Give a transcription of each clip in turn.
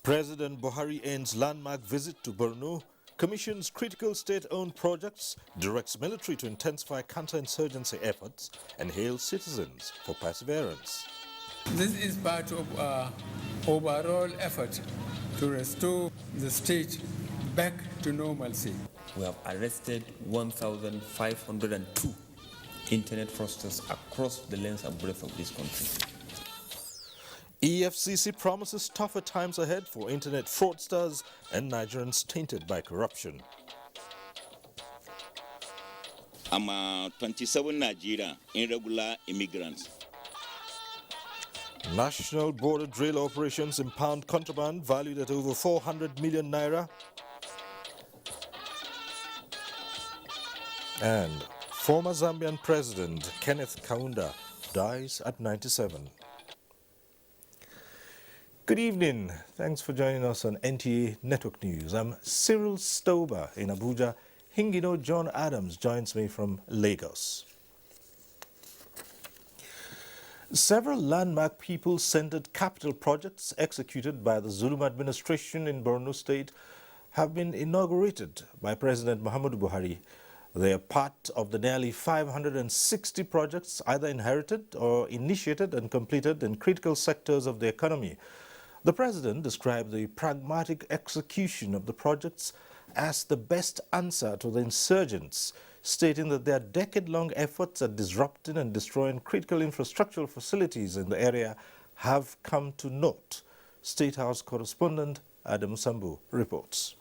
President Buhari ends landmark visit to Borno, commissions critical state-owned projects, directs military to intensify counter-insurgency efforts, and hails citizens for perseverance. This is part of our overall effort to restore the state back to normalcy. We have arrested 1,502 internet fraudsters across the length and breadth of this country. EFCC promises tougher times ahead for internet fraudsters and Nigerians tainted by corruption. I'm 27 Nigerian irregular immigrants. National border drill operations impound contraband valued at over 400 million naira. And former Zambian President Kenneth Kaunda dies at 97. Good evening. Thanks for joining us on NTA Network News. I'm Cyril Stober in Abuja. Hingino John Adams joins me from Lagos. Several landmark people-centered capital projects executed by the Zulum administration in Borno State have been inaugurated by President Muhammadu Buhari. They are part of the nearly 560 projects either inherited or initiated and completed in critical sectors of the economy. The President described the pragmatic execution of the projects as the best answer to the insurgents, stating that their decade-long efforts at disrupting and destroying critical infrastructural facilities in the area have come to naught. State House correspondent Adam Sambu reports.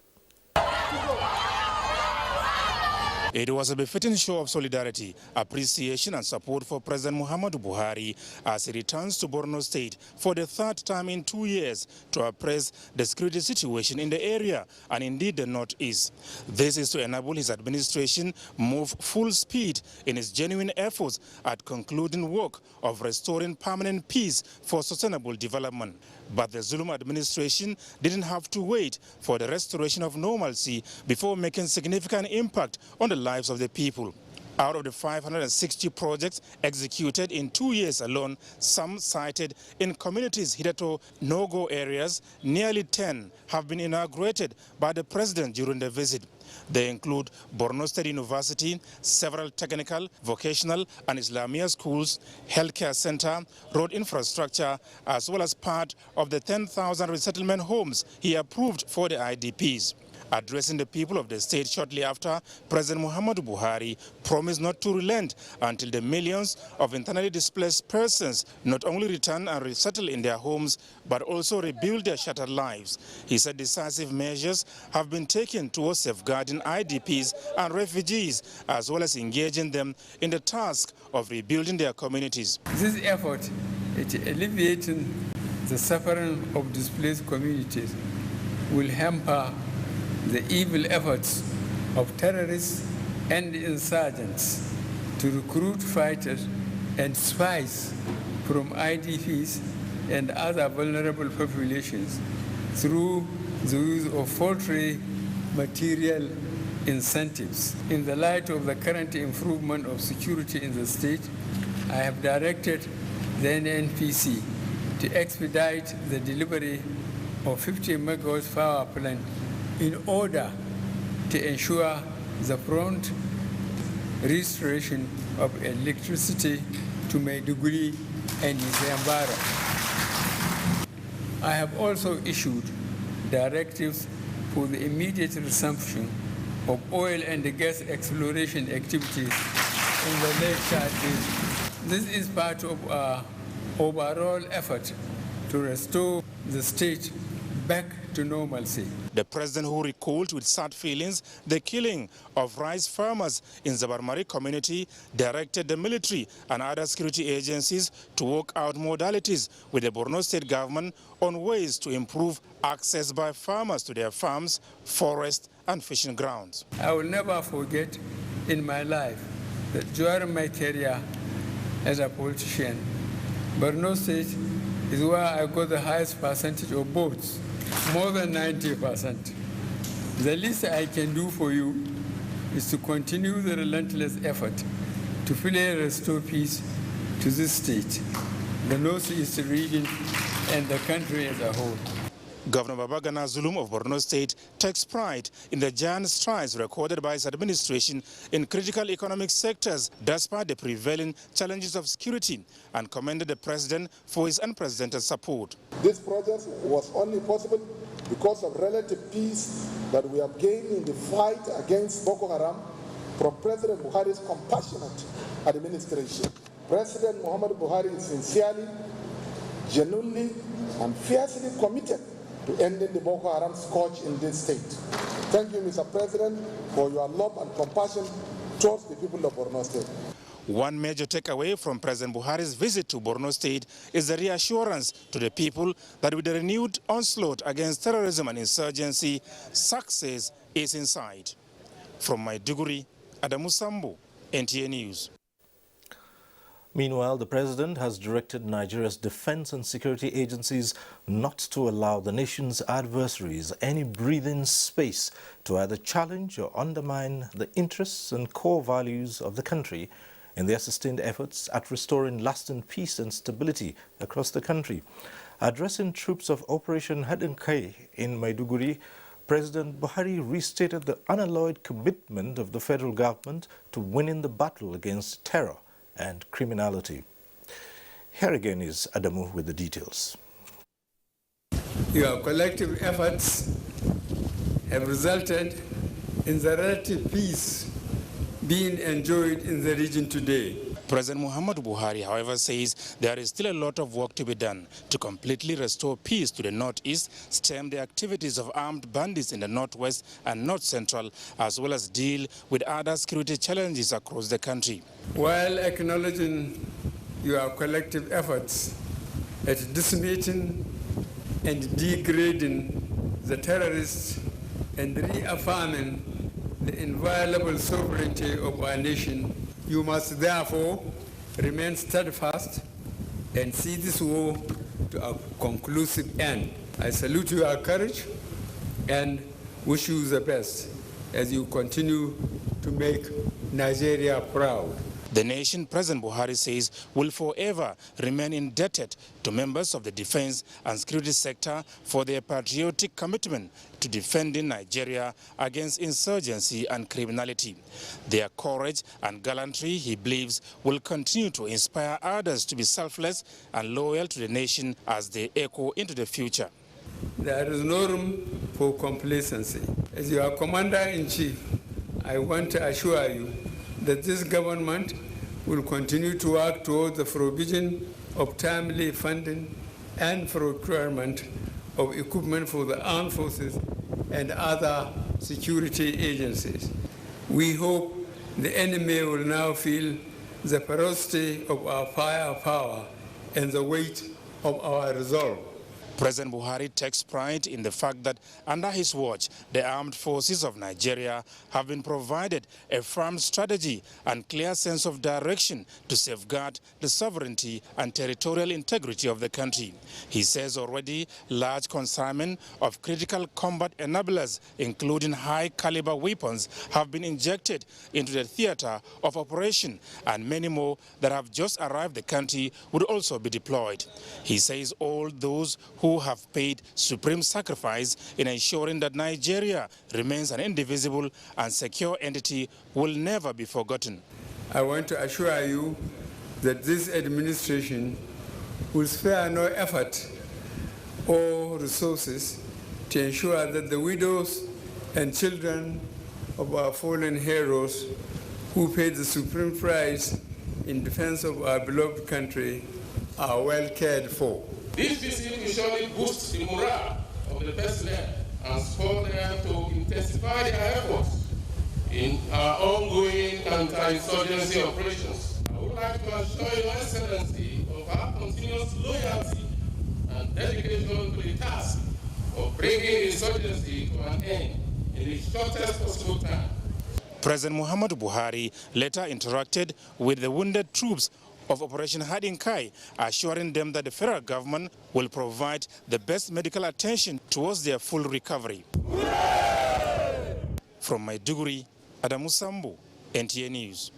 It was a befitting show of solidarity, appreciation and support for President Muhammadu Buhari as he returns to Borno State for the third time in 2 years to appraise the security situation in the area and indeed the northeast. This is to enable his administration move full speed in its genuine efforts at concluding work of restoring permanent peace for sustainable development. But the Zulum administration didn't have to wait for the restoration of normalcy before making significant impact on the lives of the people. Out of the 560 projects executed in 2 years alone, some sited in communities hitherto no-go areas, nearly 10 have been inaugurated by the President during the visit. They include Borno State University, several technical, vocational and Islamia schools, healthcare center, road infrastructure, as well as part of the 10,000 resettlement homes he approved for the IDPs. Addressing the people of the state shortly after, President Muhammadu Buhari promised not to relent until the millions of internally displaced persons not only return and resettle in their homes, but also rebuild their shattered lives. He said decisive measures have been taken towards safeguarding IDPs and refugees, as well as engaging them in the task of rebuilding their communities. This effort at alleviating the suffering of displaced communities will hamper the evil efforts of terrorists and insurgents to recruit fighters and spies from IDPs and other vulnerable populations through the use of faulty material incentives. In the light of the current improvement of security in the state, I have directed the NNPC to expedite the delivery of 50 megawatts power plant in order to ensure the prompt restoration of electricity to Maiduguri and its environment. I have also issued directives for the immediate resumption of oil and gas exploration activities in the Lake Chad Basin. This is part of our overall effort to restore the state back to normalcy. The president, who recalled with sad feelings the killing of rice farmers in Zabarmari community, directed the military and other security agencies to work out modalities with the Borno State government on ways to improve access by farmers to their farms, forests and fishing grounds. I will never forget in my life that during my career as a politician, Borno State is where I got the highest percentage of votes, more than 90%. The least I can do for you is to continue the relentless effort to fully restore peace to this state, the Northeast region, and the country as a whole. Governor Babagana Zulum of Borno State takes pride in the giant strides recorded by his administration in critical economic sectors despite the prevailing challenges of security, and commended the president for his unprecedented support. This project was only possible because of relative peace that we have gained in the fight against Boko Haram from President Buhari's compassionate administration. President Muhammad Buhari is sincerely, genuinely, and fiercely committed to ending the Boko Haram scourge in this state. Thank you, Mr. President, for your love and compassion towards the people of Borno State. One major takeaway from President Buhari's visit to Borno State is the reassurance to the people that with the renewed onslaught against terrorism and insurgency, success is in sight. From Maiduguri, Adamu Sambo, NTA News. Meanwhile, the president has directed Nigeria's defense and security agencies not to allow the nation's adversaries any breathing space to either challenge or undermine the interests and core values of the country in their sustained efforts at restoring lasting peace and stability across the country. Addressing troops of Operation Hadinkai in Maiduguri, President Buhari restated the unalloyed commitment of the federal government to winning the battle against terror and criminality. Here again is Adamu with the details. Your collective efforts have resulted in the relative peace being enjoyed in the region today. President Muhammad Buhari, however, says there is still a lot of work to be done to completely restore peace to the northeast, stem the activities of armed bandits in the northwest and north central, as well as deal with other security challenges across the country. While acknowledging your collective efforts at decimating and degrading the terrorists and reaffirming the inviolable sovereignty of our nation, you must therefore remain steadfast and see this war to a conclusive end. I salute your courage and wish you the best as you continue to make Nigeria proud. The nation, President Buhari says, will forever remain indebted to members of the defense and security sector for their patriotic commitment to defending Nigeria against insurgency and criminality. Their courage and gallantry, he believes, will continue to inspire others to be selfless and loyal to the nation as they echo into the future. There is no room for complacency. As your commander-in-chief, I want to assure you that this government will continue to work towards the provision of timely funding and procurement of equipment for the armed forces and other security agencies. We hope the enemy will now feel the ferocity of our firepower and the weight of our resolve. President Buhari takes pride in the fact that under his watch, the armed forces of Nigeria have been provided a firm strategy and clear sense of direction to safeguard the sovereignty and territorial integrity of the country. He says already large consignment of critical combat enablers, including high-caliber weapons, have been injected into the theater of operation, and many more that have just arrived the country would also be deployed. He says all those who have paid supreme sacrifice in ensuring that Nigeria remains an indivisible and secure entity will never be forgotten. I want to assure you that this administration will spare no effort or resources to ensure that the widows and children of our fallen heroes who paid the supreme price in defense of our beloved country are well cared for. This visit will surely boost the morale of the personnel and spur them to intensify their efforts in our ongoing anti-insurgency operations. I would like to assure Your Excellency of our continuous loyalty and dedication to the task of bringing insurgency to an end in the shortest possible time. President Muhammad Buhari later interacted with the wounded troops of Operation Hadinkai, assuring them that the federal government will provide the best medical attention towards their full recovery. From Maiduguri, Adamu Sambu, NTA News.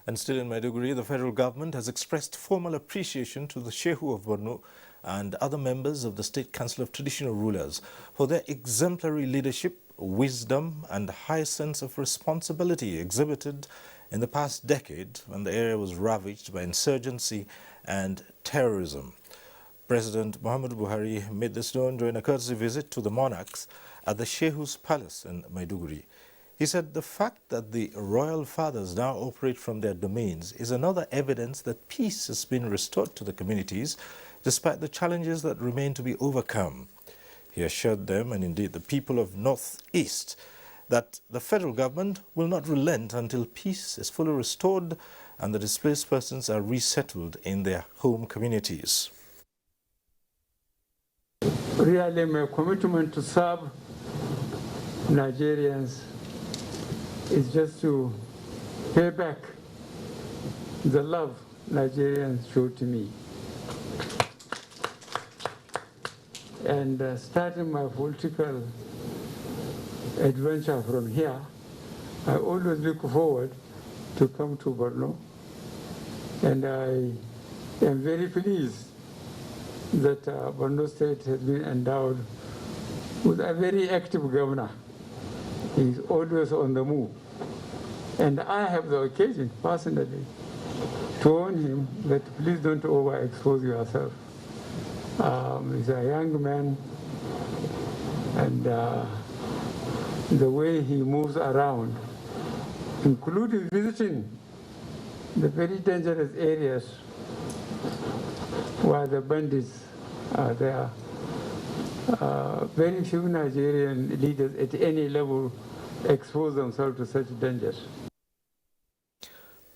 And still in Maiduguri, the federal government has expressed formal appreciation to the Shehu of Borno and other members of the State Council of Traditional Rulers for their exemplary leadership, wisdom and high sense of responsibility exhibited in the past decade when the area was ravaged by insurgency and terrorism. President Muhammadu Buhari made this known during a courtesy visit to the monarchs at the Shehu's Palace in Maiduguri. He said the fact that the royal fathers now operate from their domains is another evidence that peace has been restored to the communities despite the challenges that remain to be overcome. He assured them, and indeed the people of Northeast, that the federal government will not relent until peace is fully restored and the displaced persons are resettled in their home communities. Really, my commitment to serve Nigerians is just to pay back the love Nigerians showed to me. And starting my political adventure from here, I always look forward to come to Borno. And I am very pleased that Borno State has been endowed with a very active governor. He's always on the move. And I have the occasion, personally, to warn him that please don't overexpose yourself. He's a young man, and the way he moves around, including visiting the very dangerous areas where the bandits are there. Very few Nigerian leaders at any level expose themselves to such dangers.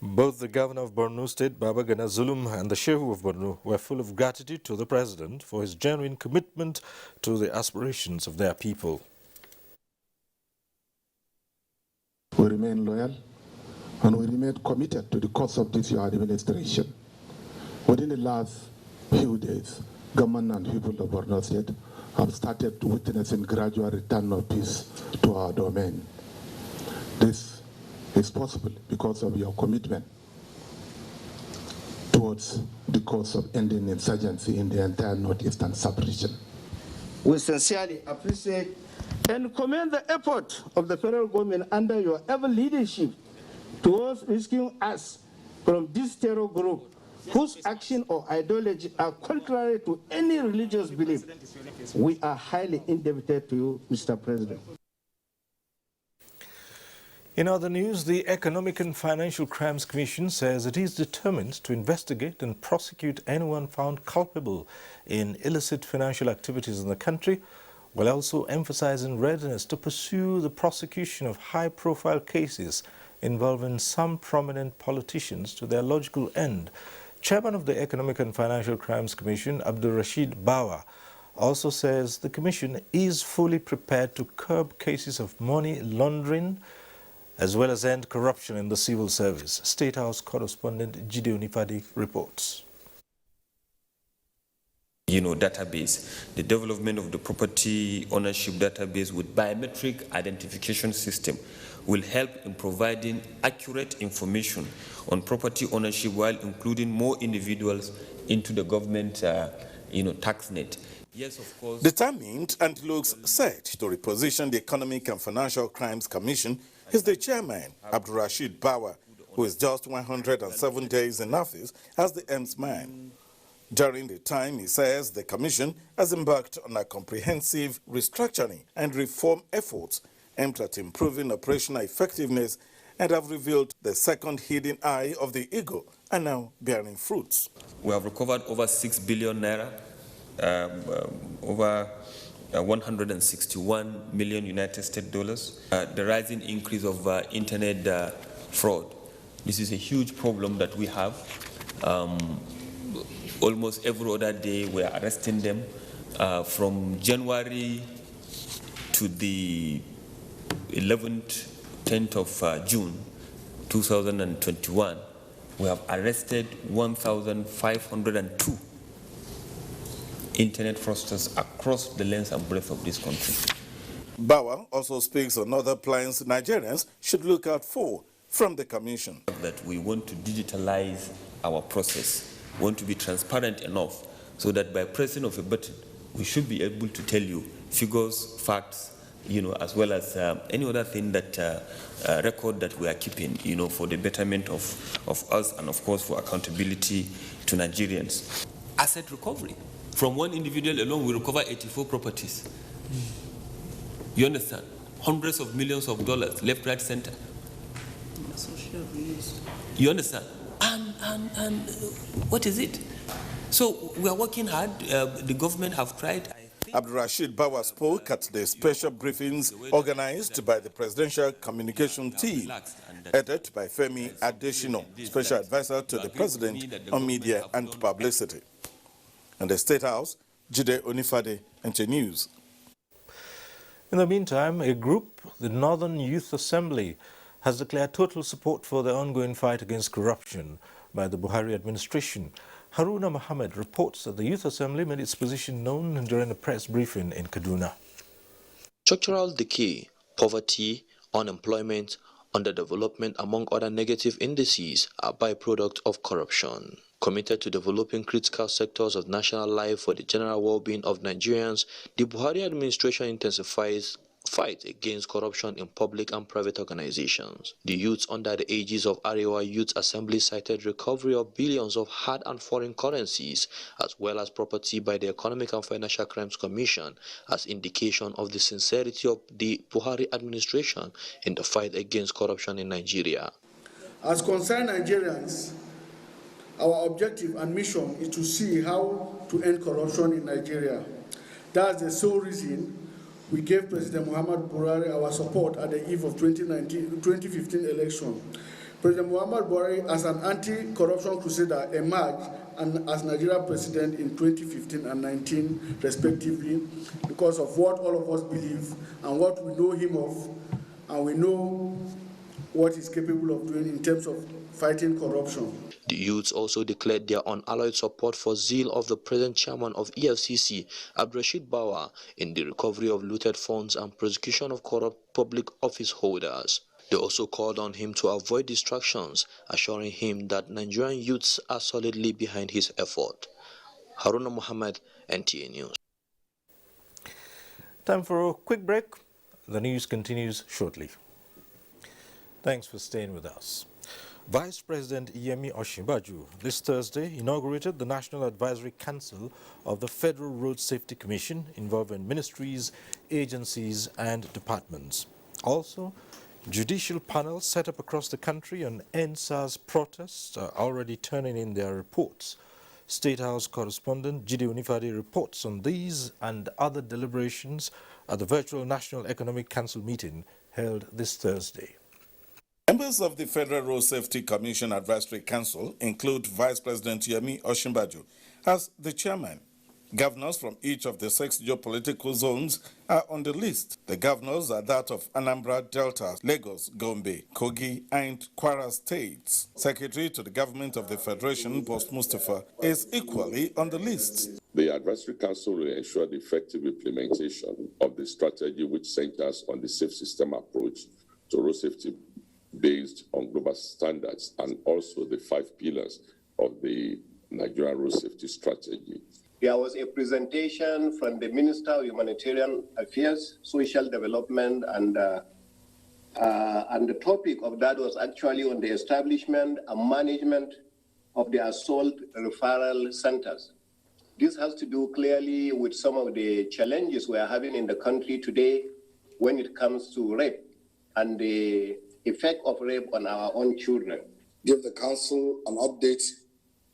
Both the governor of Borno State, Babagana Zulum, and the Shehu of Borno were full of gratitude to the president for his genuine commitment to the aspirations of their people. We remain loyal and we remain committed to the cause of this your administration. Within the last few days, government and people of Borno State have started witnessing gradual return of peace to our domain. This is possible because of your commitment towards the cause of ending insurgency in the entire northeastern sub-region. We sincerely appreciate and commend the effort of the federal government under your ever leadership towards rescuing us from this terror group whose action or ideology are contrary to any religious belief. We are highly indebted to you, Mr. President. In other news, the Economic and Financial Crimes Commission says it is determined to investigate and prosecute anyone found culpable in illicit financial activities in the country, while also emphasizing readiness to pursue the prosecution of high-profile cases involving some prominent politicians to their logical end. Chairman of the Economic and Financial Crimes Commission, Abdul-Rashid Bawa, also says the Commission is fully prepared to curb cases of money laundering, as well as end corruption in the civil service. State House correspondent Jide Onifadi reports. Database, the development of the property ownership database with biometric identification system will help in providing accurate information on property ownership while including more individuals into the government, tax net. Yes, of course. Determined and looks set to reposition the Economic and Financial Crimes Commission is the chairman, Abdul-Rashid Bawa, who is just 107 days in office as the EMS man. During the time, he says the commission has embarked on a comprehensive restructuring and reform efforts aimed at improving operational effectiveness and have revealed the second hidden eye of the eagle are now bearing fruits. We have recovered over 6 billion naira, over 161 million United States dollars. The rising increase of internet fraud. This is a huge problem that we have. Almost every other day we are arresting them. From January to the 11th, 10th of June 2021, we have arrested 1,502 internet fraudsters across the length and breadth of this country. Bawa also speaks on other plans Nigerians should look out for from the commission. That we want to digitalize our process, we want to be transparent enough so that by pressing of a button, we should be able to tell you figures, facts, as well as any other thing that record that we are keeping, for the betterment of us and of course for accountability to Nigerians. Asset recovery. From one individual alone, we recover 84 properties. You understand? Hundreds of millions of dollars, left, right, center. You understand? And what is it? So we are working hard. The government have tried. Abdurrashid Bawa spoke at the special briefings organized by the Presidential Communication Team, headed by Femi Adesina, Special Advisor to the President on Media and Publicity. In the State House, Jide Onifade, NTA News. In the meantime, a group, the Northern Youth Assembly, has declared total support for the ongoing fight against corruption by the Buhari administration. Haruna Mohammed reports that the Youth Assembly made its position known during a press briefing in Kaduna. Structural decay, poverty, unemployment, underdevelopment, among other negative indices, are byproducts of corruption. Committed to developing critical sectors of national life for the general well-being of Nigerians, the Buhari administration intensifies fight against corruption in public and private organizations. The youths under the aegis of Arewa Youth Assembly cited recovery of billions of hard and foreign currencies as well as property by the Economic and Financial Crimes Commission as indication of the sincerity of the Buhari administration in the fight against corruption in Nigeria. As concerned Nigerians, our objective and mission is to see how to end corruption in Nigeria. That's the sole reason we gave President Muhammad Buhari our support at the eve of 2015 election. President Muhammad Buhari, as an anti-corruption crusader, emerged and as Nigerian president in 2015 and 19, respectively, because of what all of us believe and what we know him of, and we know what he's capable of doing in terms of fighting corruption. The youths also declared their unalloyed support for zeal of the present chairman of EFCC, Abdurashid Bawa, in the recovery of looted funds and prosecution of corrupt public office holders. They also called on him to avoid distractions, assuring him that Nigerian youths are solidly behind his effort. Haruna Mohammed, NTA News. Time for a quick break. The news continues shortly. Thanks for staying with us. Vice President Yemi Osinbajo this Thursday inaugurated the National Advisory Council of the Federal Road Safety Commission involving ministries, agencies and departments. Also, judicial panels set up across the country on NSAS protests are already turning in their reports. State House correspondent Jide Onifade reports on these and other deliberations at the virtual National Economic Council meeting held this Thursday. Members of the Federal Road Safety Commission Advisory Council include Vice President Yemi Osinbajo as the chairman. Governors from each of the 6 geopolitical zones are on the list. The governors are that of Anambra, Delta, Lagos, Gombe, Kogi, and Kwara states. Secretary to the Government of the Federation, Boss Mustafa, is equally on the list. The Advisory Council will ensure the effective implementation of the strategy which centers on the safe system approach to road safety based on global standards and also the 5 pillars of the Nigerian road safety strategy. There was a presentation from the Minister of Humanitarian Affairs, Social Development, and the topic of that was actually on the establishment and management of the assault referral centers. This has to do clearly with some of the challenges we are having in the country today when it comes to rape and the effect of rape on our own children. Give the council an update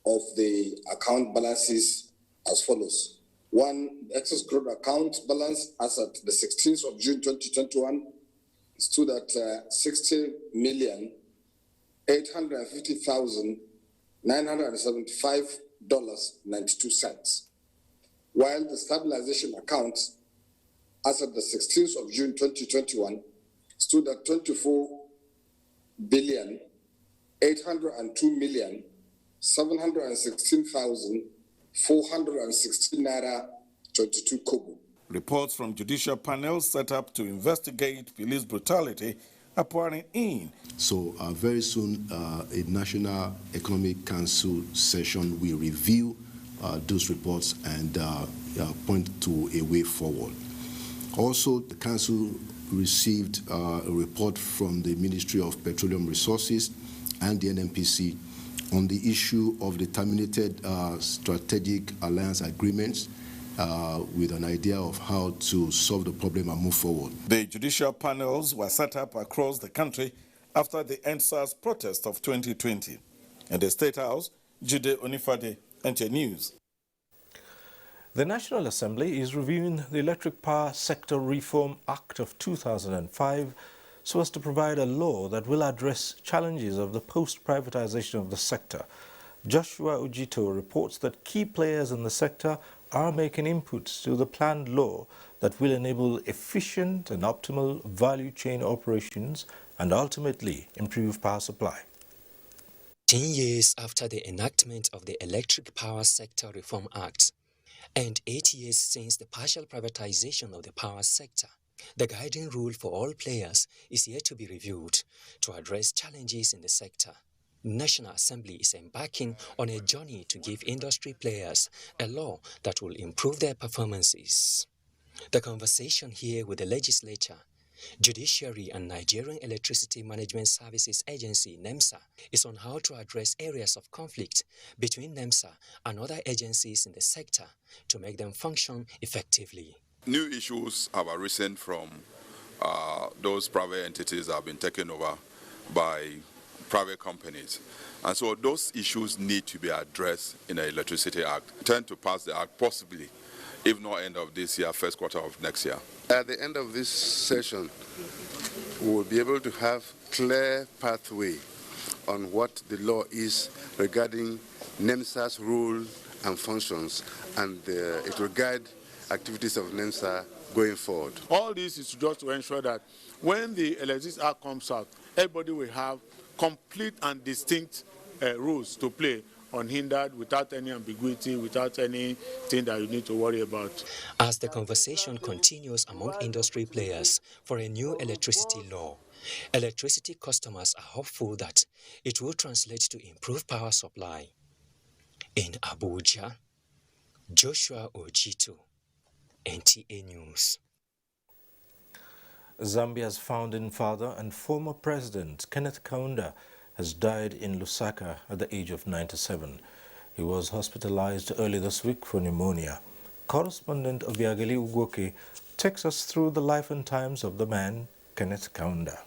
of the account balances as follows. 1, the excess credit account balance as at the 16th of June 2021 stood at $60,850,975.92, while the stabilization account as at the 16th of June 2021 stood at $24,802,716,416 naira 22 kobo. Reports from judicial panels set up to investigate police brutality are pouring in. So very soon, a National Economic Council session will review those reports and point to a way forward. Also, the Council received a report from the Ministry of Petroleum Resources and the NNPC on the issue of the terminated strategic alliance agreements with an idea of how to solve the problem and move forward. The judicial panels were set up across the country after the NSAS protest of 2020. In the State House, Jude Onifade, NTA News. The National Assembly is reviewing the Electric Power Sector Reform Act of 2005 so as to provide a law that will address challenges of the post-privatization of the sector. Joshua Ojito reports that key players in the sector are making inputs to the planned law that will enable efficient and optimal value chain operations and ultimately improve power supply. 10 years after the enactment of the Electric Power Sector Reform Act and 8 years since the partial privatization of the power sector, the guiding rule for all players is yet to be reviewed to address challenges in the sector. National Assembly is embarking on a journey to give industry players a law that will improve their performances. The conversation here with the legislature, Judiciary and Nigerian Electricity Management Services Agency, NEMSA, is on how to address areas of conflict between NEMSA and other agencies in the sector to make them function effectively. New issues have arisen from those private entities that have been taken over by private companies. And so those issues need to be addressed in the Electricity Act. We intend to pass the Act possibly, if not end of this year, first quarter of next year. At the end of this session, we will be able to have clear pathway on what the law is regarding NEMSA's role and functions, and it will guide activities of NEMSA going forward. All this is just to ensure that when the Electricity Act comes out, everybody will have complete and distinct rules to play, unhindered, without any ambiguity, without anything that you need to worry about. As the conversation continues among industry players for a new electricity law, electricity customers are hopeful that it will translate to improved power supply. In Abuja, Joshua Ojito, NTA News. Zambia's founding father and former president, Kenneth Kaunda, has died in Lusaka at the age of 97. He was hospitalized early this week for pneumonia. Correspondent Obiageli Ugoke takes us through the life and times of the man, Kenneth Kaunda.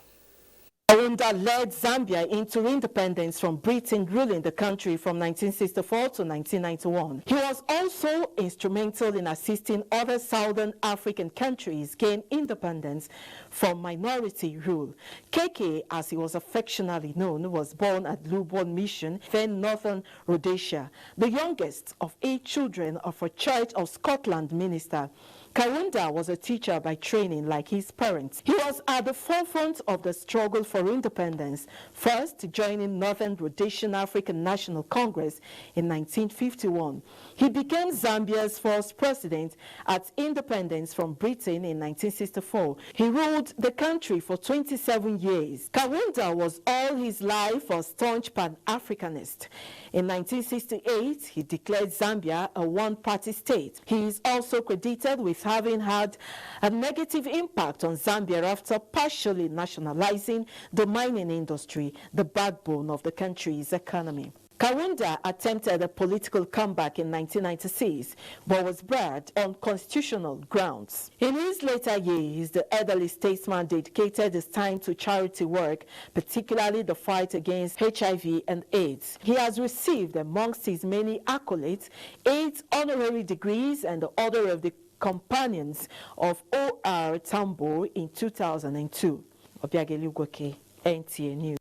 Kaunda led Zambia into independence from Britain ruling the country from 1964 to 1991. He was also instrumental in assisting other Southern African countries gain independence from minority rule. KK, as he was affectionately known, was born at Lubon Mission, then Northern Rhodesia, the youngest of 8 children of a Church of Scotland minister. Kaunda was a teacher by training like his parents. He was at the forefront of the struggle for independence, first joining Northern Rhodesian African National Congress in 1951. He became Zambia's first president at independence from Britain in 1964. He ruled the country for 27 years. Kaunda was all his life a staunch Pan-Africanist. In 1968, he declared Zambia a one-party state. He is also credited with having had a negative impact on Zambia after partially nationalizing the mining industry, the backbone of the country's economy. Kaunda attempted a political comeback in 1996, but was barred on constitutional grounds. In his later years, the elderly statesman dedicated his time to charity work, particularly the fight against HIV and AIDS. He has received, amongst his many accolades, 8 honorary degrees and the Order of the Companions of O.R. Tambo in 2002. Obiageli Ugoke, NTA News.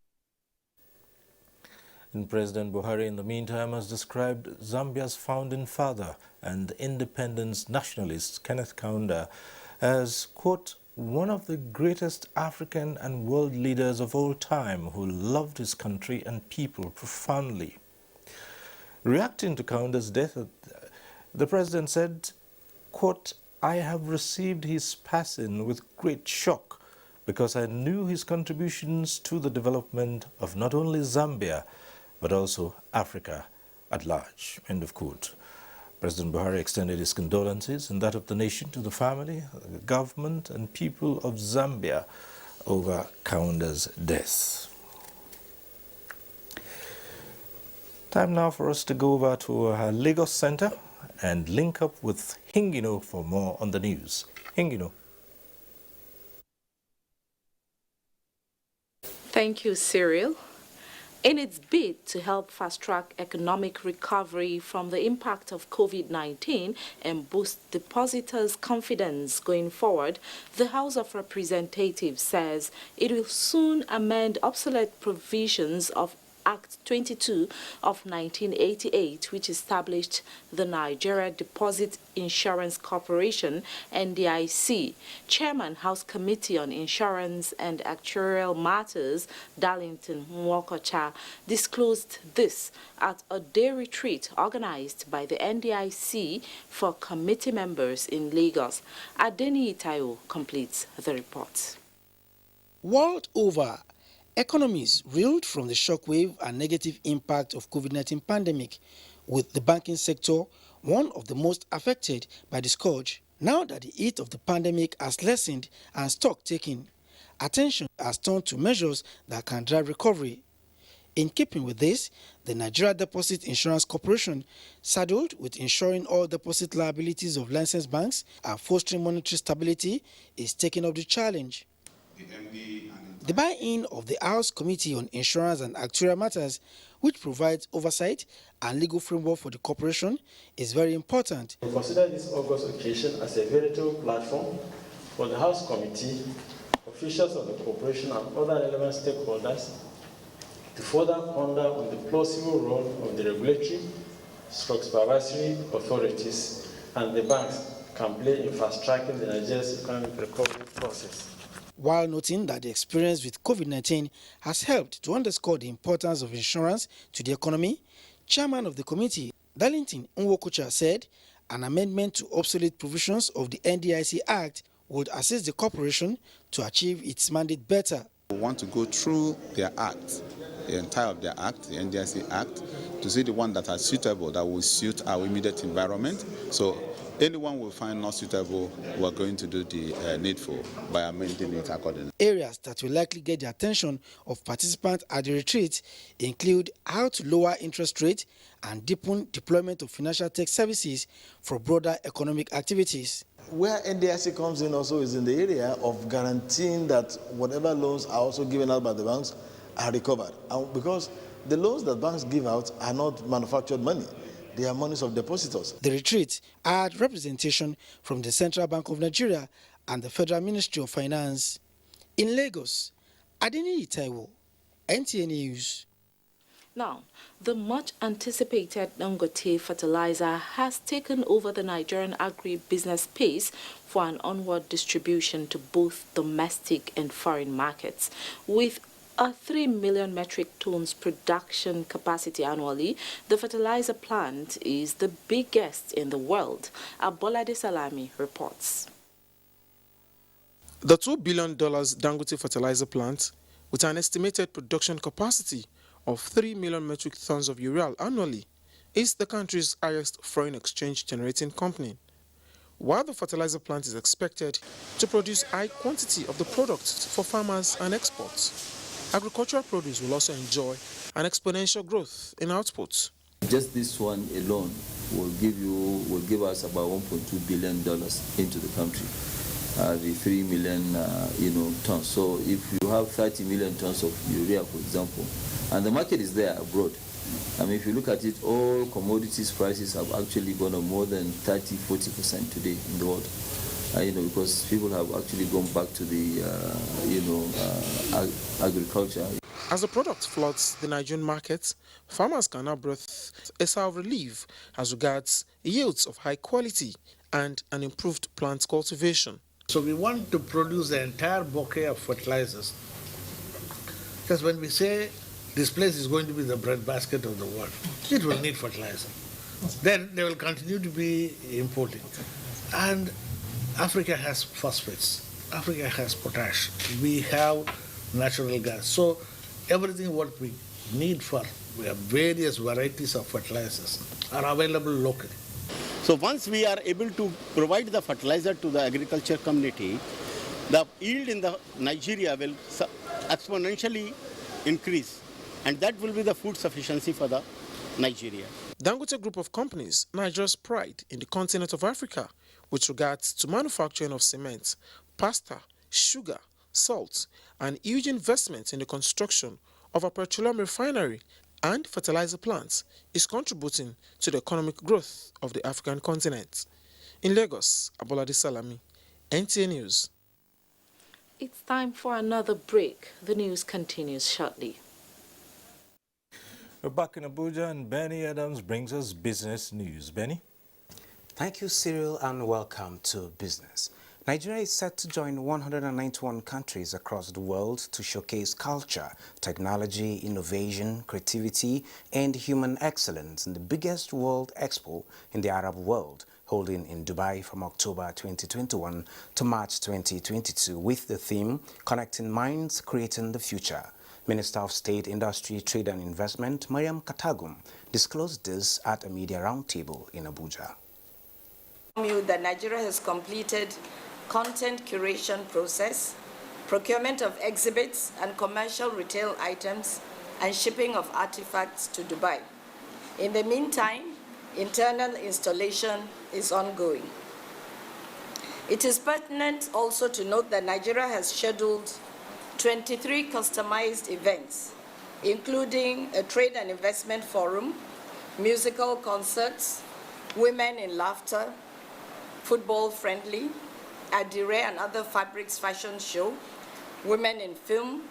And President Buhari, in the meantime, has described Zambia's founding father and independence nationalist, Kenneth Kaunda, as, quote, one of the greatest African and world leaders of all time who loved his country and people profoundly. Reacting to Kaunda's death, the president said, quote, I have received his passing with great shock because I knew his contributions to the development of not only Zambia, but also Africa at large." End of quote. President Buhari extended his condolences and that of the nation to the family, the government, and people of Zambia over Kaunda's death. Time now for us to go over to our Lagos Center and link up with Hingino for more on the news. Hingino. Thank you, Cyril. In its bid to help fast-track economic recovery from the impact of COVID-19 and boost depositors' confidence going forward, the House of Representatives says it will soon amend obsolete provisions of Act 22 of 1988, which established the Nigeria Deposit Insurance Corporation, NDIC. Chairman, House Committee on Insurance and Actuarial Matters, Darlington Nwokocha, disclosed this at a day retreat organized by the NDIC for committee members in Lagos. Adeni Itayo completes the report. World over, economies reeled from the shockwave and negative impact of COVID-19 pandemic, with the banking sector one of the most affected by the scourge. Now that the heat of the pandemic has lessened and stock taking, attention has turned to measures that can drive recovery. In keeping with this, the Nigeria Deposit Insurance Corporation, saddled with ensuring all deposit liabilities of licensed banks and fostering monetary stability, is taking up the challenge. The buy-in of the House Committee on Insurance and Actuarial Matters, which provides oversight and legal framework for the corporation, is very important. We consider this August occasion as a veritable platform for the House Committee, officials of the corporation and other relevant stakeholders to further ponder on the plausible role of the regulatory, supervisory authorities and the banks can play in fast-tracking the Nigeria's economic recovery process. While noting that the experience with COVID-19 has helped to underscore the importance of insurance to the economy, Chairman of the committee, Darlington Nwokocha, said an amendment to obsolete provisions of the NDIC Act would assist the corporation to achieve its mandate better. We want to go through their act, the entire of their act, the NDIC Act, to see the one that are suitable, that will suit our immediate environment. So anyone we find not suitable, we're going to do the needful by amending it accordingly. Areas that will likely get the attention of participants at the retreat include how to lower interest rates and deepen deployment of financial tech services for broader economic activities. Where NDIC comes in also is in the area of guaranteeing that whatever loans are also given out by the banks are recovered. And because the loans that banks give out are not manufactured money. They are monies of depositors. The retreat had representation from the Central Bank of Nigeria and the Federal Ministry of Finance. In Lagos, Adeni Taiwo, NTA News. Now, the much-anticipated Dangote fertilizer has taken over the Nigerian agri-business space for an onward distribution to both domestic and foreign markets. With a 3 million metric tons production capacity annually, the fertilizer plant is the biggest in the world. Abolade Salami reports. The $2 billion Dangote fertilizer plant, with an estimated production capacity of 3 million metric tons of urea annually, is the country's highest foreign exchange generating company. While the fertilizer plant is expected to produce high quantity of the product for farmers and exports, agricultural produce will also enjoy an exponential growth in output. Just this one alone will give us about $1.2 billion into the country. The 3 million tons. So if you have 30 million tons of urea, for example, and the market is there abroad. I mean, if you look at it, all commodities prices have actually gone up more than 30-40% today in the world. Because people have actually gone back to the agriculture. As the product floods the Nigerian market, farmers can now breathe a sigh of relief as regards yields of high quality and an improved plant cultivation. So we want to produce the entire bouquet of fertilizers. Because when we say this place is going to be the breadbasket of the world, it will need fertilizer. Then they will continue to be importing. And Africa has phosphates, Africa has potash, we have natural gas. So everything what we need for various varieties of fertilizers are available locally. So once we are able to provide the fertilizer to the agriculture community, the yield in the Nigeria will exponentially increase, and that will be the food sufficiency for the Nigeria. Dangote Group of Companies, Nigeria's pride in the continent of Africa with regards to manufacturing of cement, pasta, sugar, salt, and huge investments in the construction of a petroleum refinery and fertilizer plants, is contributing to the economic growth of the African continent. In Lagos, Abolade Salami, NTA News. It's time for another break. The news continues shortly. We're back in Abuja and Benny Adams brings us business news. Benny? Thank you, Cyril, and welcome to Business. Nigeria is set to join 191 countries across the world to showcase culture, technology, innovation, creativity, and human excellence in the biggest world expo in the Arab world, holding in Dubai from October 2021 to March 2022 with the theme Connecting Minds, Creating the Future. Minister of State, Industry, Trade and Investment, Mariam Katagum, disclosed this at a media roundtable in Abuja. That Nigeria has completed content curation process, procurement of exhibits and commercial retail items, and shipping of artifacts to Dubai. In the meantime, internal installation is ongoing. It is pertinent also to note that Nigeria has scheduled 23 customized events, including a trade and investment forum, musical concerts, women in laughter, football friendly, Adire and other fabrics fashion show, women in film,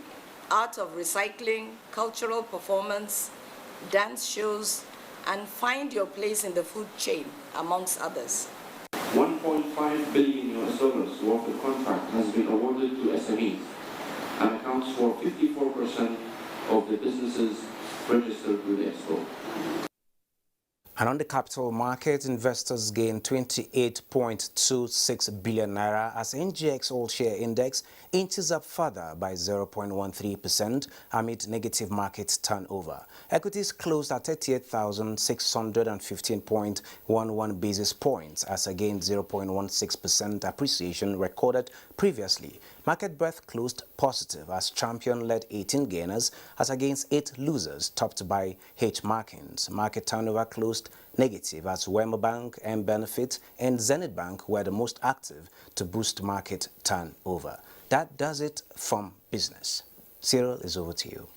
art of recycling, cultural performance, dance shows, and find your place in the food chain, amongst others. $1.5 billion worth of contract has been awarded to SMEs and accounts for 54% of the businesses registered with the Expo. And on the capital market, investors gained 28.26 billion naira as NGX all-share index inches up further by 0.13% amid negative market turnover. Equities closed at 38,615.11 basis points as against 0.16% appreciation recorded previously. Market breadth closed positive as Champion led 18 gainers as against 8 losers, topped by H Markins. Market turnover closed negative as Wema Bank, M Benefit, and Zenith Bank were the most active to boost market turnover. That does it from business. Cyril, is over to you.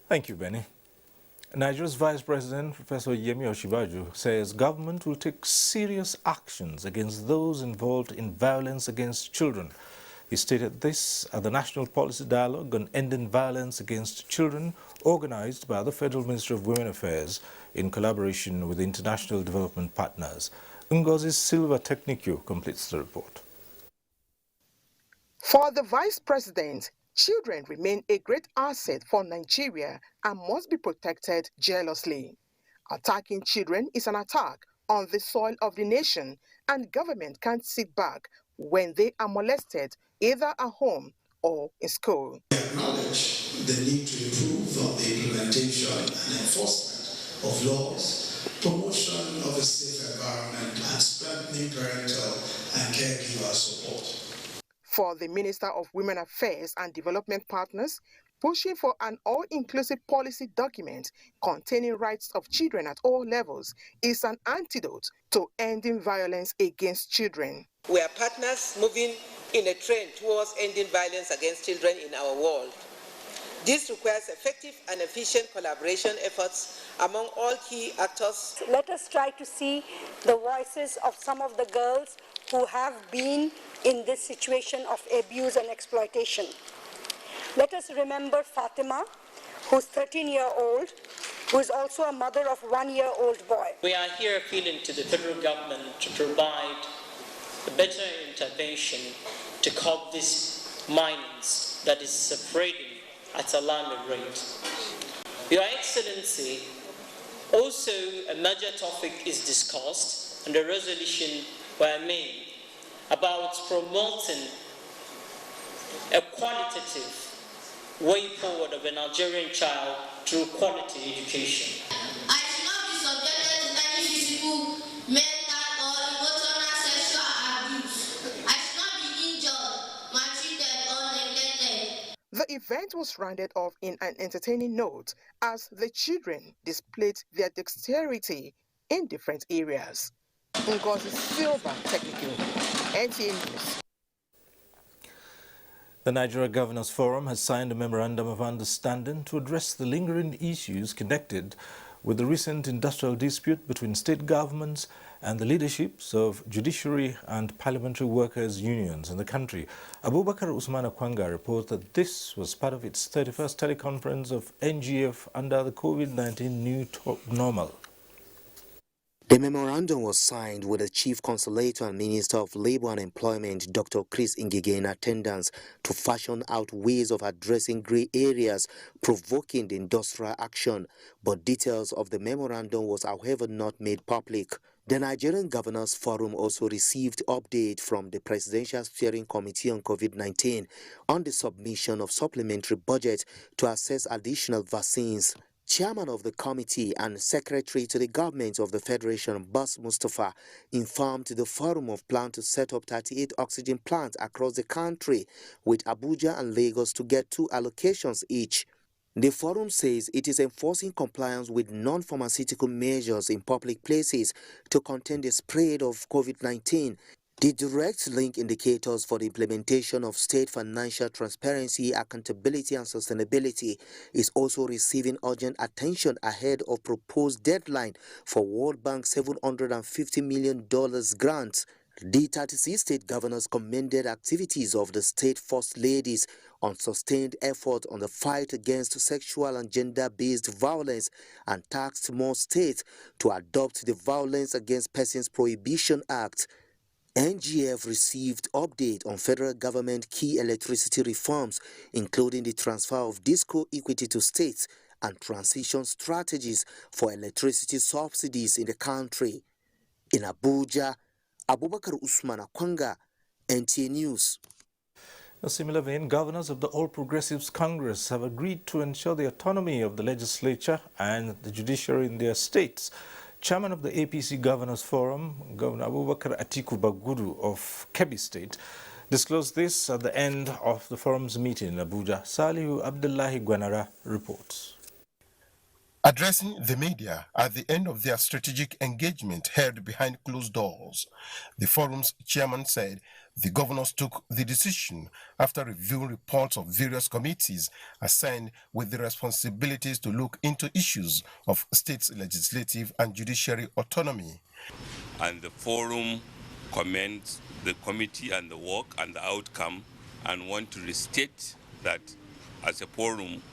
Thank you, Benny. Nigeria's Vice President, Professor Yemi Osinbajo, says government will take serious actions against those involved in violence against children. He stated this at the National Policy Dialogue on Ending Violence Against Children, organized by the Federal Ministry of Women Affairs in collaboration with international development partners. Ngozi Silva Technicio completes the report. For the Vice President, children remain a great asset for Nigeria and must be protected jealously. Attacking children is an attack on the soil of the nation, and government can't sit back when they are molested either at home or in school. We acknowledge the need to improve the implementation and enforcement of laws, promotion of a safe environment, and strengthening parental and caregiver support. For the Minister of Women Affairs and Development Partners, pushing for an all-inclusive policy document containing rights of children at all levels is an antidote to ending violence against children. We are partners moving in a trend towards ending violence against children in our world. This requires effective and efficient collaboration efforts among all key actors. Let us try to see the voices of some of the girls who have been in this situation of abuse and exploitation. Let us remember Fatima, who's 13-year-old, who is also a mother of a 1-year-old boy. We are here appealing to the federal government to provide a better intervention to curb this violence that is spreading at alarming rate. Your Excellency, also a major topic is discussed and a resolution were made about promoting a qualitative way forward of a Nigerian child through quality education. I should not be subjected to any physical, mental, or emotional sexual abuse. I should not be injured, maltreated, or neglected. The event was rounded off in an entertaining note as the children displayed their dexterity in different areas. Ngozi Silva, Technical, NTA News. The Nigeria Governors Forum has signed a memorandum of understanding to address the lingering issues connected with the recent industrial dispute between state governments and the leaderships of judiciary and parliamentary workers' unions in the country. Abubakar Usman Akwanga reports that this was part of its 31st teleconference of NGF under the COVID-19 new normal. The memorandum was signed with the Chief Consulator and Minister of Labour and Employment, Dr. Chris Ngige, in attendance to fashion out ways of addressing grey areas provoking the industrial action, but details of the memorandum was, however, not made public. The Nigerian Governors Forum also received update from the Presidential Steering Committee on COVID-19 on the submission of supplementary budget to assess additional vaccines. Chairman of the committee and Secretary to the Government of the Federation, Bas Mustafa, informed the forum of plan to set up 38 oxygen plants across the country, with Abuja and Lagos to get 2 allocations each. The forum says it is enforcing compliance with non-pharmaceutical measures in public places to contain the spread of COVID-19. The direct link indicators for the implementation of state financial transparency, accountability and sustainability is also receiving urgent attention ahead of proposed deadline for World Bank's $750 million grant. The 36 state governors commended activities of the state first ladies on sustained effort on the fight against sexual and gender-based violence and tasked more states to adopt the Violence Against Persons Prohibition Act. NGF received update on federal government key electricity reforms, including the transfer of disco equity to states and transition strategies for electricity subsidies in the country. In Abuja, Abubakar Usman Akwanga, NTA News. In a similar vein, governors of the All Progressives Congress have agreed to ensure the autonomy of the legislature and the judiciary in their states. Chairman of the APC Governors Forum, Governor Abubakar Atiku Bagudu of Kebbi State, disclosed this at the end of the forum's meeting in Abuja. Salihu Abdullahi Gwanara reports. Addressing the media at the end of their strategic engagement held behind closed doors, the forum's chairman said the governors took the decision after reviewing reports of various committees assigned with the responsibilities to look into issues of states' legislative and judiciary autonomy. And the forum commends the committee and the work and the outcome and want to restate that as a forum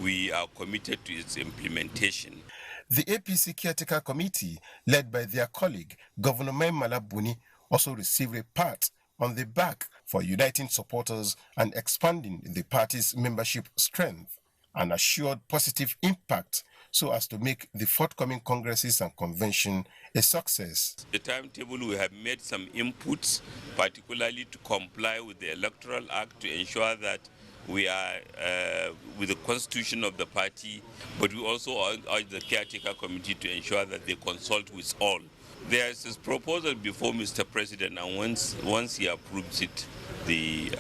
we are committed to its implementation. The APC Caretaker Committee, led by their colleague, Governor Maimala Buni, also received a pat on the back for uniting supporters and expanding the party's membership strength, and assured positive impact so as to make the forthcoming congresses and convention a success. The timetable, we have made some inputs, particularly to comply with the Electoral Act to ensure that we are with the constitution of the party, but we also urge the Caretaker Committee to ensure that they consult with all. There is this proposal before Mr. President, and once he approves it, the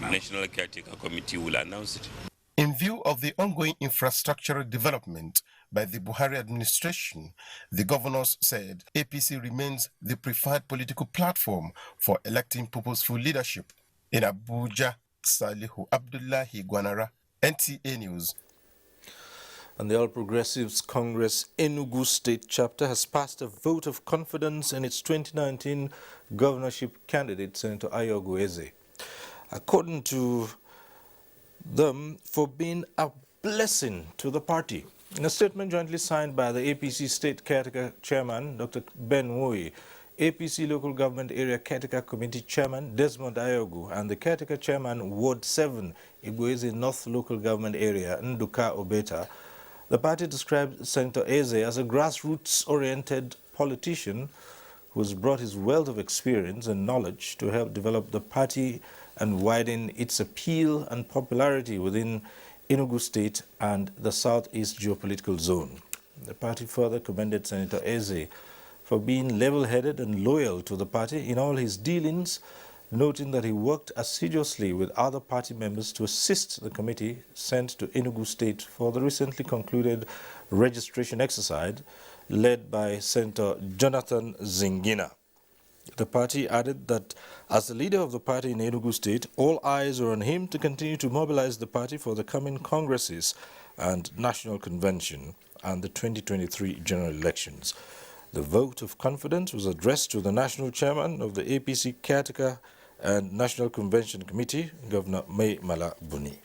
National Caretaker Committee will announce it. In view of the ongoing infrastructural development by the Buhari administration, the governors said APC remains the preferred political platform for electing purposeful leadership. In Abuja, Salihu Abdullahi Gwanara, NTA News. And the All Progressives Congress Enugu State Chapter has passed a vote of confidence in its 2019 governorship candidate, Senator Ayogu Eze. According to them, for being a blessing to the party. In a statement jointly signed by the APC State Caretaker Chairman, Dr. Ben Woyi, APC Local Government Area Caretaker Committee Chairman Desmond Ayogu, and the Caretaker Chairman Ward 7, Igboeze North Local Government Area, Nduka Obeta, the party described Senator Eze as a grassroots-oriented politician who has brought his wealth of experience and knowledge to help develop the party and widen its appeal and popularity within Enugu State and the Southeast geopolitical zone. The party further commended Senator Eze for being level-headed and loyal to the party in all his dealings, noting that he worked assiduously with other party members to assist the committee sent to Enugu State for the recently concluded registration exercise led by Senator Jonathan Zingina. The party added that as the leader of the party in Enugu State, all eyes are on him to continue to mobilize the party for the coming congresses and national convention and the 2023 general elections. The vote of confidence was addressed to the national chairman of the APC Caretaker and National Convention Committee, Governor Mai Mala Buni.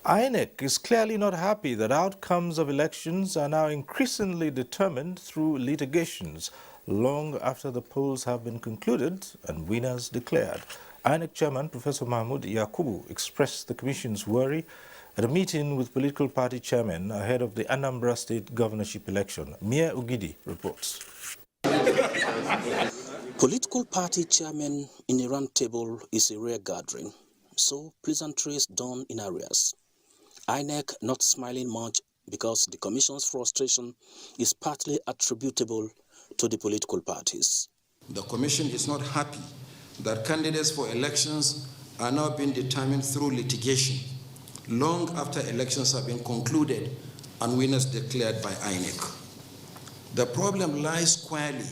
INEC is clearly not happy that outcomes of elections are now increasingly determined through litigations long after the polls have been concluded and winners declared. INEC Chairman Professor Mahmoud Yakubu expressed the Commission's worry at a meeting with political party chairmen ahead of the Anambra State governorship election. Mia Ugidi reports. Political party chairmen in a round table is a rare gathering, so pleasantries done in arrears. INEC not smiling much because the Commission's frustration is partly attributable to the political parties. The Commission is not happy that candidates for elections are now being determined through litigation long after elections have been concluded and winners declared by INEC. The problem lies squarely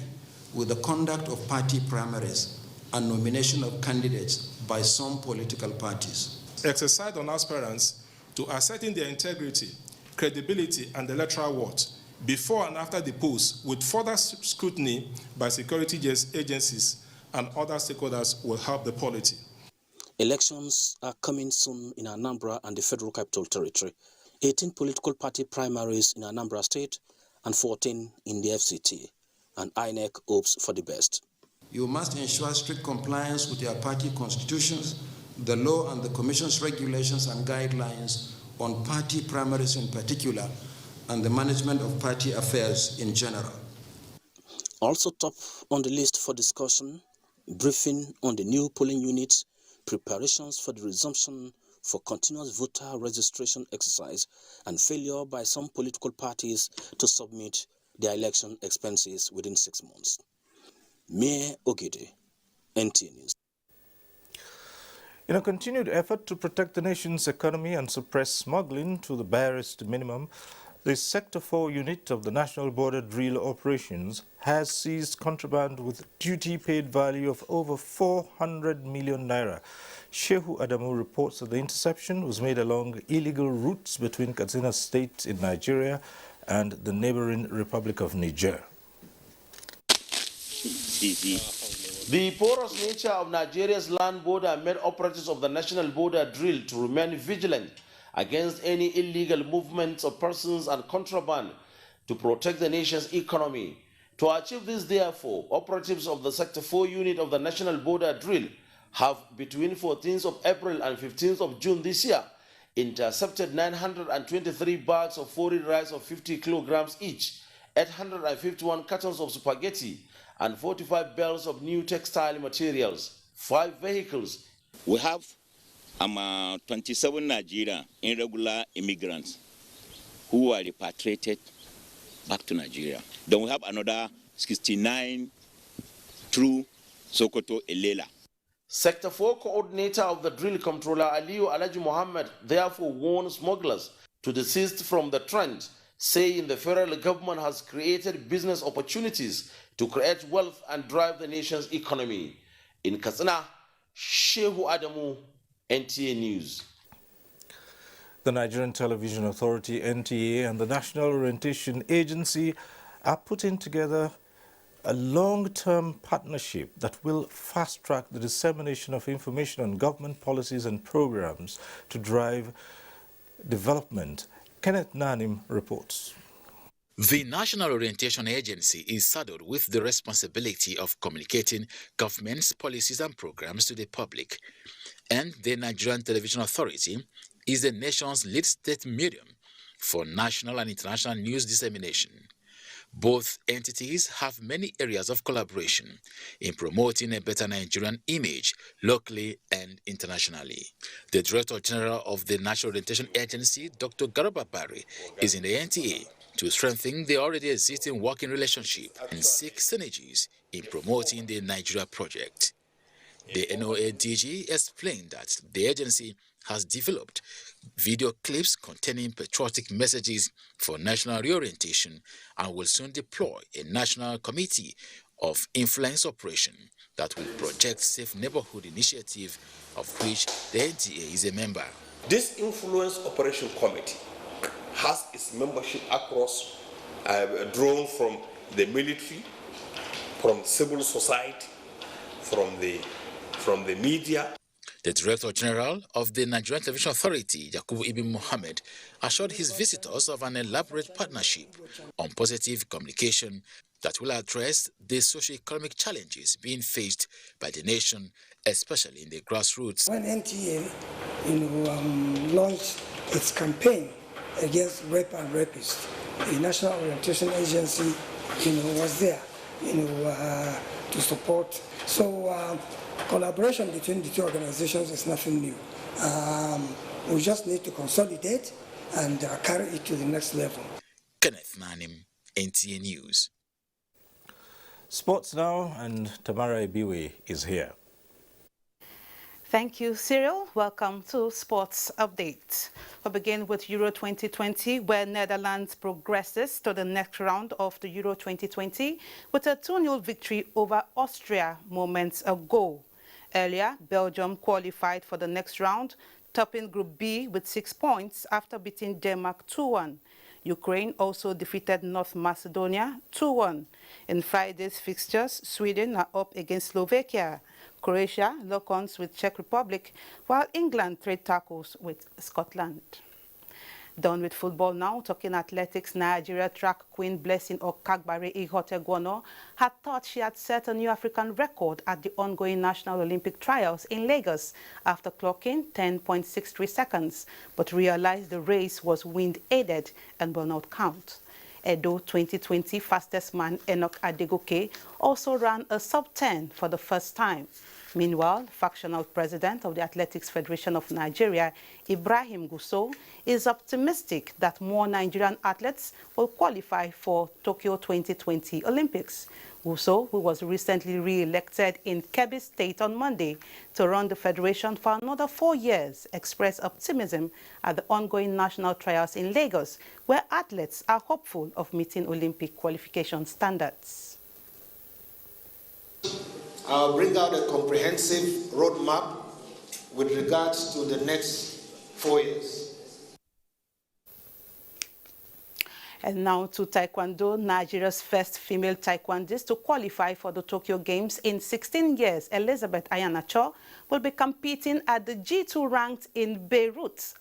with the conduct of party primaries and nomination of candidates by some political parties. Exercise on aspirants to ascertain their integrity, credibility, and electoral worth before and after the polls with further scrutiny by security agencies and other stakeholders will help the polity. Elections are coming soon in Anambra and the Federal Capital Territory. 18 political party primaries in Anambra State and 14 in the FCT, and INEC hopes for the best. You must ensure strict compliance with your party constitutions, the law and the Commission's regulations and guidelines on party primaries in particular, and the management of party affairs in general. Also top on the list for discussion, briefing on the new polling units, preparations for the resumption for continuous voter registration exercise, and failure by some political parties to submit their election expenses within 6 months. Mayor Ogede, NTA News. In a continued effort to protect the nation's economy and suppress smuggling to the barest minimum, the Sector 4 unit of the National Border Drill Operations has seized contraband with duty-paid value of over 400 million naira. Shehu Adamu reports that the interception was made along illegal routes between Katsina State in Nigeria and the neighboring Republic of Niger. The porous nature of Nigeria's land border made operatives of the National Border Drill to remain vigilant against any illegal movements of persons and contraband to protect the nation's economy. To achieve this, therefore, operatives of the Sector 4 unit of the National Border Drill have, between 14th of April and 15th of June this year, intercepted 923 bags of foreign rice of 50 kilograms each, 851 cartons of spaghetti, and 45 bales of new textile materials, 5 vehicles. We have 27 Nigerian irregular immigrants who are repatriated back to Nigeria. Then we have another 69 through Sokoto Elela. Sector 4 coordinator of the drill controller Aliyu Alaji Mohammed therefore warned smugglers to desist from the trend, saying the federal government has created business opportunities to create wealth and drive the nation's economy. In Katsina, Shehu Adamu, NTA News. The Nigerian Television Authority, NTA, and the National Orientation Agency are putting together a long-term partnership that will fast-track the dissemination of information on government policies and programs to drive development. Kenneth Nanim reports. The National Orientation Agency is saddled with the responsibility of communicating government's policies and programs to the public, and the Nigerian Television Authority is the nation's lead state medium for national and international news dissemination. Both entities have many areas of collaboration in promoting a better Nigerian image locally and internationally. The Director General of the National Orientation Agency, Dr. Garba Barry, is in the NTA to strengthen the already existing working relationship and seek synergies in promoting the Nigeria project. The NOA DG explained that the agency has developed video clips containing patriotic messages for national reorientation and will soon deploy a national committee of influence operation that will project safe neighborhood initiative of which the NTA is a member. This influence operation committee has its membership across drawn from the military, from civil society, from the media. The Director General of the Nigerian Television Authority, Yakubu Ibn Mohammed, assured his visitors of an elaborate partnership on positive communication that will address the socio-economic challenges being faced by the nation, especially in the grassroots. When NTA, launched its campaign against rape and rapists, the National Orientation Agency, was there, to support. So. Collaboration between the two organizations is nothing new. We just need to consolidate and carry it to the next level. Kenneth Nanim, NTA News. Sports now, and Tamara Ibiwe is here. Thank you, Cyril. Welcome to Sports Update. We'll begin with Euro 2020, where Netherlands progresses to the next round of the Euro 2020 with a 2-0 victory over Austria moments ago. Earlier, Belgium qualified for the next round, topping Group B with 6 points after beating Denmark 2-1. Ukraine also defeated North Macedonia 2-1. In Friday's fixtures, Sweden are up against Slovakia. Croatia lock-ons with Czech Republic, while England trade tackles with Scotland. Done with football now, talking athletics. Nigeria track queen Blessing Okagbare Ihotegwono had thought she had set a new African record at the ongoing National Olympic Trials in Lagos after clocking 10.63 seconds, but realized the race was wind-aided and will not count. Edo 2020 fastest man Enoch Adegoke also ran a sub-10 for the first time. Meanwhile, factional president of the Athletics Federation of Nigeria, Ibrahim Gusso, is optimistic that more Nigerian athletes will qualify for Tokyo 2020 Olympics. Gusso, who was recently re-elected in Kebbi State on Monday to run the federation for another 4 years, expressed optimism at the ongoing national trials in Lagos, where athletes are hopeful of meeting Olympic qualification standards. I'll bring out a comprehensive roadmap with regards to the next 4 years. And now to Taekwondo. Nigeria's first female taekwondist to qualify for the Tokyo Games in 16 years, Elizabeth Ayanacho, will be competing at the G2 ranked in Beirut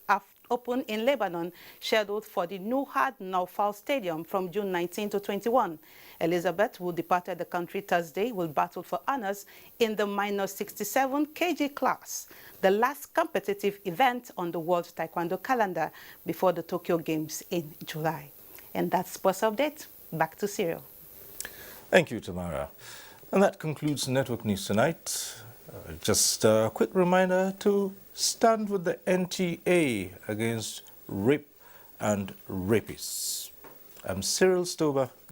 Open in Lebanon, scheduled for the Nuhad Naufal Stadium from June 19 to 21. Elizabeth, who departed the country Thursday, will battle for honors in the -67 kg class, the last competitive event on the World Taekwondo calendar before the Tokyo Games in July. And that's Sports Update. Back to Cyril. Thank you, Tamara. And that concludes Network News tonight. Just a quick reminder to stand with the NTA against rape and rapists. I'm Cyril Stover.